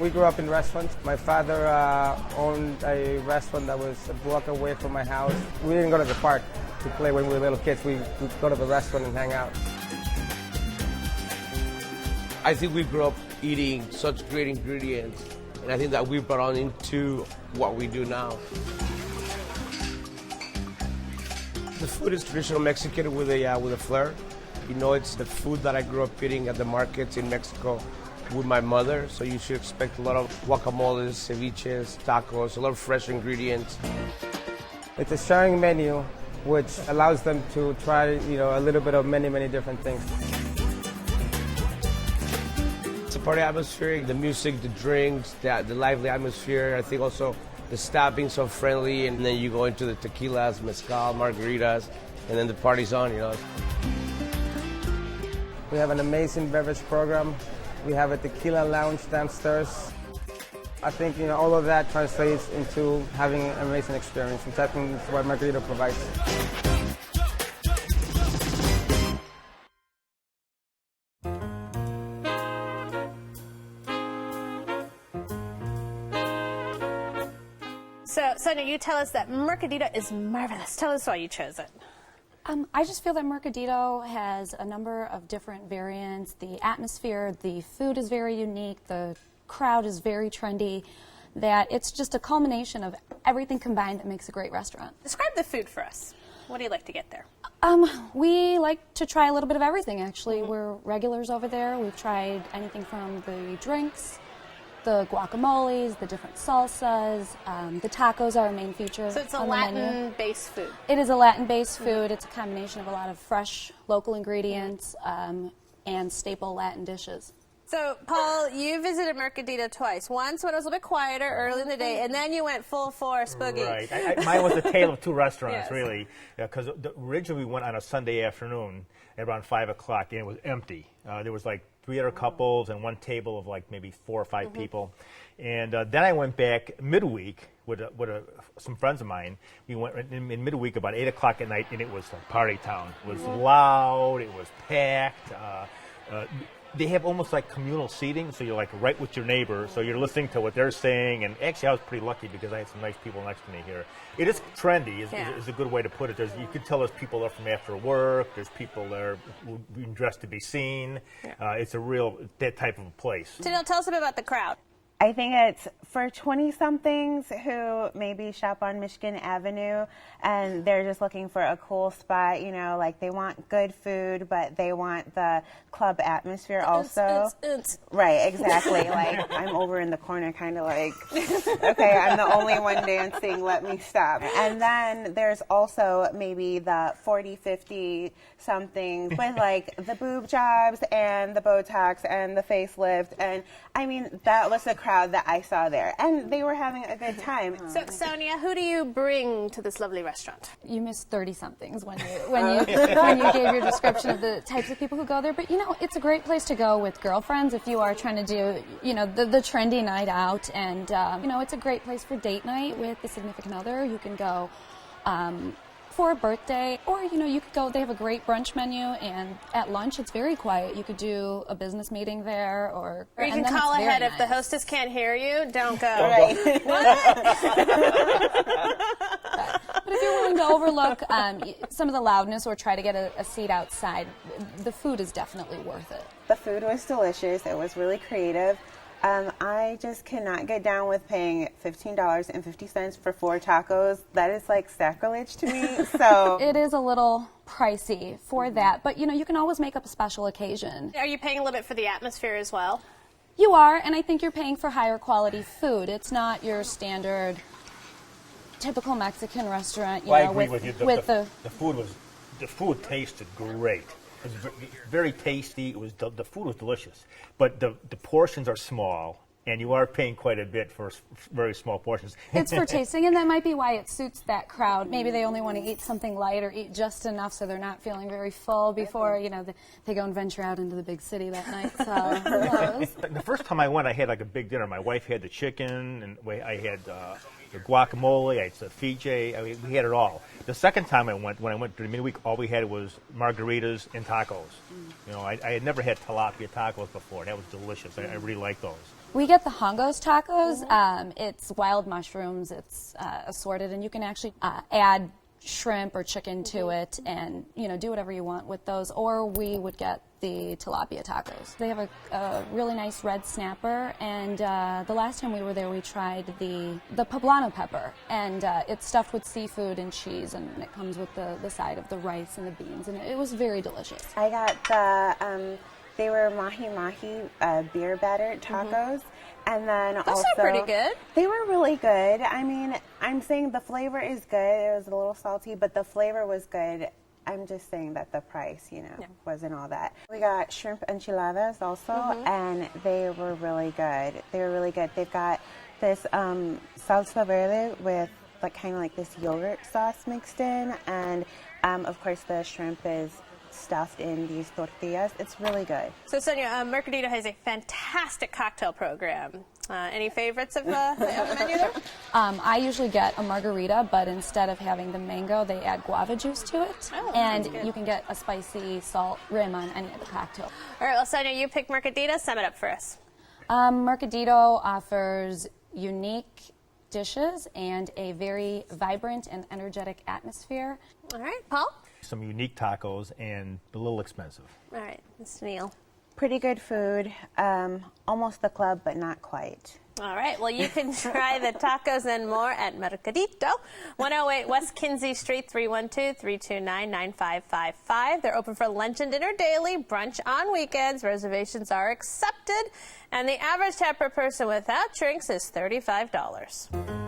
We grew up in restaurants. My father owned a restaurant that was a block away from my house. We didn't go to the park to play when we were little kids. We'd go to the restaurant and hang out. I think we grew up eating such great ingredients, and I think that we brought on into what we do now. The food is traditional Mexican with a flair. You know, it's the food that I grew up eating at the markets in Mexico with my mother, so you should expect a lot of guacamoles, ceviches, tacos, a lot of fresh ingredients. It's a sharing menu, which allows them to try, a little bit of many different things. It's a party atmosphere, the music, the drinks, the lively atmosphere. I think also the staff being so friendly, and then you go into the tequilas, mezcal, margaritas, and then the party's on, We have an amazing beverage program. We have a tequila lounge downstairs. I think all of that translates into having an amazing experience, which I think is what Mercadito provides. So, Sonia, you tell us that Mercadito is marvelous. Tell us why you chose it. I just feel that Mercadito has a number of different variants. The atmosphere, the food is very unique, the crowd is very trendy, that it's just a culmination of everything combined that makes a great restaurant. Describe the food for us. What do you like to get there? We like to try a little bit of everything, actually. We're regulars over there. We've tried anything from the drinks, the guacamoles, the different salsas, the tacos are our main feature. So it's a Latin-based food. It is a Latin-based food. It's a combination of a lot of fresh local ingredients and staple Latin dishes. So, Paul, you visited Mercadito twice. Once when it was a little bit quieter early in the day, and then you went full force boogie. Right. Mine was a tale of two restaurants, really, because originally we went on a Sunday afternoon at around 5 o'clock, and it was empty. There was like 3 other couples and one table of like maybe 4 or 5 people. And then I went back midweek with some friends of mine. We went in midweek about 8 o'clock at night, and it was like party town. It was loud. It was packed. They have almost like communal seating, so you're like right with your neighbor, so you're listening to what they're saying. And actually, I was pretty lucky because I had some nice people next to me here. It is trendy, is a good way to put it. You can tell there's people there from after work. There's people there being dressed to be seen. It's a real that type of a place. Tell us a bit about the crowd. I think it's for 20-somethings who maybe shop on Michigan Avenue and they're just looking for a cool spot, like they want good food, but they want the club atmosphere also. Right, exactly. Like I'm over in the corner kind of like, okay, I'm the only one dancing, let me stop. And then there's also maybe the 40, 50 somethings with like the boob jobs and the Botox and the facelift. And I mean, that was the crowd that I saw there, and they were having a good time. So, Sonia, who do you bring to this lovely restaurant? You missed 30-somethings when you gave your description of the types of people who go there. But it's a great place to go with girlfriends if you are trying to do the trendy night out, and it's a great place for date night with a significant other. You can go for a birthday, or you could go. They have a great brunch menu, and at lunch it's very quiet. You could do a business meeting there, or you can call ahead if the hostess can't hear you. Don't go. Right. But if you're willing to overlook some of the loudness or try to get a seat outside, the food is definitely worth it. The food was delicious. It was really creative. I just cannot get down with paying $15.50 for 4 tacos. That is like sacrilege to me. So it is a little pricey for that, but you can always make up a special occasion. Are you paying a little bit for the atmosphere as well? You are, and I think you're paying for higher quality food. It's not your standard typical Mexican restaurant. I agree with you. The food tasted great. It was very tasty. The food was delicious, but the portions are small, and you are paying quite a bit for very small portions. It's for tasting, and that might be why it suits that crowd. Maybe they only want to eat something light or eat just enough so they're not feeling very full before they go and venture out into the big city that night. So who knows? The first time I went, I had like a big dinner. My wife had the chicken, and I had the guacamole, it's a Fiji. I mean, we had it all. The second time when I went during midweek, all we had was margaritas and tacos. You know, I had never had tilapia tacos before. That was delicious. I really like those. We get the Hongos tacos. It's wild mushrooms. It's assorted, and you can actually add shrimp or chicken to it, and do whatever you want with those. Or we would get the tilapia tacos. They have a really nice red snapper, and the last time we were there, we tried the poblano pepper, and it's stuffed with seafood and cheese, and it comes with the side of the rice and the beans, and it was very delicious. I got the they were mahi-mahi beer battered tacos. And then Those also, are pretty good. They were really good. I mean, I'm saying the flavor is good. It was a little salty, but the flavor was good. I'm just saying that the price, wasn't all that. We got shrimp enchiladas also, and they were really good. They were really good. They've got this salsa verde with kind of like this yogurt sauce mixed in, and of course the shrimp is stuffed in these tortillas. It's really good. So, Sonia, Mercadito has a fantastic cocktail program. Any favorites of the menu there? I usually get a margarita, but instead of having the mango, they add guava juice to it. Oh, and that's good. you can get a spicy salt rim on any of the cocktails. All right, well, Sonia, you picked Mercadito. Sum it up for us. Mercadito offers unique dishes and a very vibrant and energetic atmosphere. All right, Paul? Some unique tacos and a little expensive. All right, Mr. Neal. Pretty good food. Almost the club, but not quite. All right, well, you can try the tacos and more at Mercadito, 108 West Kinzie Street, 312-329-9555. They're open for lunch and dinner daily, brunch on weekends. Reservations are accepted, and the average tab per person without drinks is $35.